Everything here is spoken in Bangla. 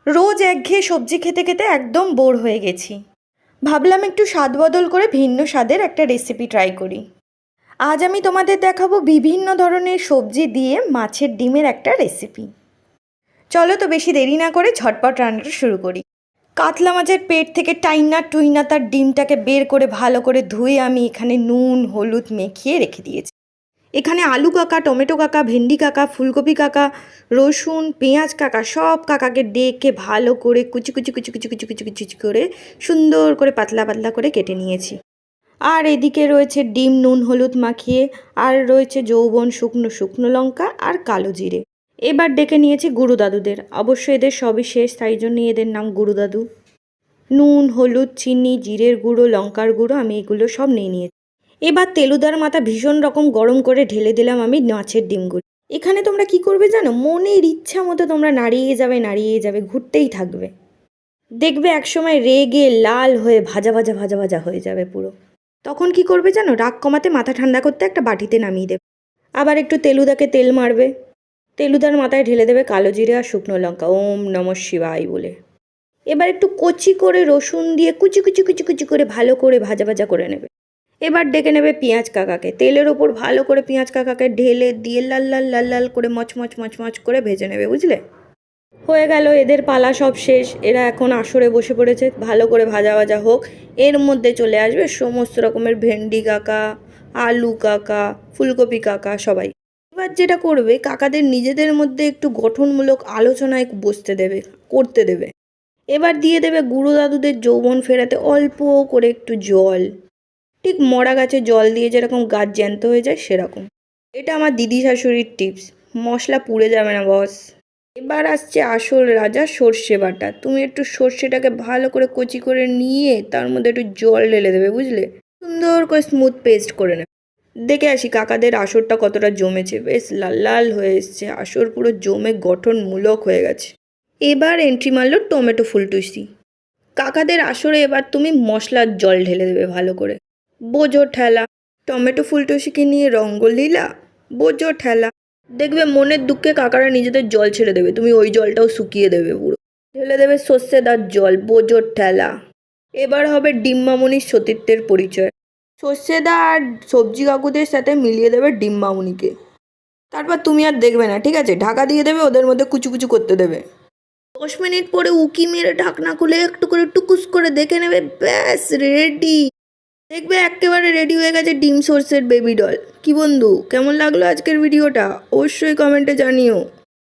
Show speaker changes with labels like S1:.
S1: রোজ একঘেয়ে সবজি খেতে খেতে একদম বোর হয়ে গেছি। ভাবলাম একটু স্বাদ বদল করে ভিন্ন স্বাদের একটা রেসিপি ট্রাই করি। আজ আমি তোমাদের দেখাবো বিভিন্ন ধরনের সবজি দিয়ে মাছের ডিমের একটা রেসিপি। চলো তো বেশি দেরি না করে ঝটপট রান্নাটা শুরু করি। কাতলা মাছের পেট থেকে টাইনা টুইনা তার ডিমটাকে বের করে ভালো করে ধুয়ে আমি এখানে নুন হলুদ মেখিয়ে রেখে দিয়েছি। এখানে আলু কাকা, টমেটো কাকা, ভেন্ডি কাকা, ফুলকপি কাকা, রসুন, পেঁয়াজ কাকা সব কাকাকে ডেকে ভালো করে কুচি কুচি কুচি কুচি কুচি কুচি কুচি করে সুন্দর করে পাতলা পাতলা করে কেটে নিয়েছি। আর এদিকে রয়েছে ডিম নুন হলুদ মাখিয়ে, আর রয়েছে যৌবন শুকনো শুকনো লঙ্কা আর কালো জিরে। এবার ডেকে নিয়েছি গুরু দাদুদের, অবশ্য এদের সবই শেষ, তাই জন্য এদের নাম গুরু দাদু। নুন হলুদ চিনি জিরের গুঁড়ো লঙ্কার গুঁড়ো আমি এগুলো সব নিয়ে নিয়েছি। এবার তেলুদার মাথা ভীষণ রকম গরম করে ঢেলে দিলাম আমি মাছের ডিমগুলো। এখানে তোমরা কি করবে জানো, মনের ইচ্ছা মতো তোমরা নাড়িয়ে যাবে ঘুরতেই থাকবে। দেখবে একসময় রেগে লাল হয়ে ভাজা ভাজা ভাজা ভাজা হয়ে যাবে পুরো। তখন কি করবে জানো, রাগ কমাতে মাথা ঠান্ডা করতে একটা বাটিতে নামিয়ে দেবে। আবার একটু তেলুদাকে তেল মারবে, তেলুদার মাথায় ঢেলে দেবে কালো জিরে আর শুকনো লঙ্কা, ওম নমঃ শিবায় বলে। এবার একটু কচি করে রসুন দিয়ে কুচি কুচি কুচি কুচি করে ভালো করে ভাজা ভাজা করে নেবে। এবার ডেকে নেবে পেঁয়াজ কাকাকে, তেলের ওপর ভালো করে পেঁয়াজ কাকাকে ঢেলে দিয়ে লাল লাল লাল লাল করে মচমচ মচমচ করে ভেজে নেবে, বুঝলে? হয়ে গেল, এদের পালা সব শেষ। এরা এখন আসরে বসে পড়েছে, ভালো করে ভাজা ভাজা হোক। এর মধ্যে চলে আসবে সমস্ত রকমের ভেন্ডি কাকা, আলু কাকা, ফুলকপি কাকা সবাই। এবার যেটা করবে, কাকাদের নিজেদের মধ্যে একটু গঠনমূলক আলোচনায় বসতে দেবে, করতে দেবে। এবার দিয়ে দেবে গুরু দাদুদের যৌবন ফেরাতে অল্প করে একটু জল, ঠিক মরা গাছে জল দিয়ে যেরকম গাছ জ্যান্ত হয়ে যায় সেরকম। এটা আমার দিদি শাশুড়ির টিপস, মশলা পুড়ে যাবে না বস। এবার আসছে আসল রাজা, সর্ষে বাটা। তুমি একটু সর্ষেটাকে ভালো করে কচি করে নিয়ে তার মধ্যে একটু জল ঢেলে দেবে, বুঝলে? সুন্দর করে স্মুথ পেস্ট করে নেবে। দেখে আসি কাকাদের আসরটা কতটা জমেছে, বেশ লাল লাল হয়ে এসছে, আসর পুরো জমে গঠনমূলক হয়ে গেছে। এবার এন্ট্রি মারলো টমেটো ফুলটুসি। কাকাদের আসরে এবার তুমি মশলার জল ঢেলে দেবে ভালো করে। বোঝো ঠেলা, টমেটো ফুলটুসিকে নিয়ে রঙ্গলীলা, বোঝো ঠেলা। দেখবে মনের দুঃখে কাকারা নিজেদের জল ছেড়ে দেবে, তুমি ওই জলটাও শুকিয়ে দেবে পুরো। ঢেলে দেবে সর্ষেদার জল, বোঝো ঠেলা। এবার হবে ডিম্বামণির সতীত্বের পরিচয়। সর্ষেদা আর সবজি কাকুদের সাথে মিলিয়ে দেবে ডিম্বামণিকে। তারপর তুমি আর দেখবে না, ঠিক আছে? ঢাকা দিয়ে দেবে, ওদের মধ্যে কুচু কুচু করতে দেবে। 10 মিনিট পরে উকি মেরে ঢাকনা খুলে একটু করে টুকুস করে দেখে নেবে, ব্যাস রেডি। দেখবে একেবারে রেডি হয়ে গেছে ডিম সর্ষের বেবি ডল। কি বন্ধু, কেমন লাগলো আজকের ভিডিওটা? অবশ্যই কমেন্টে জানিও।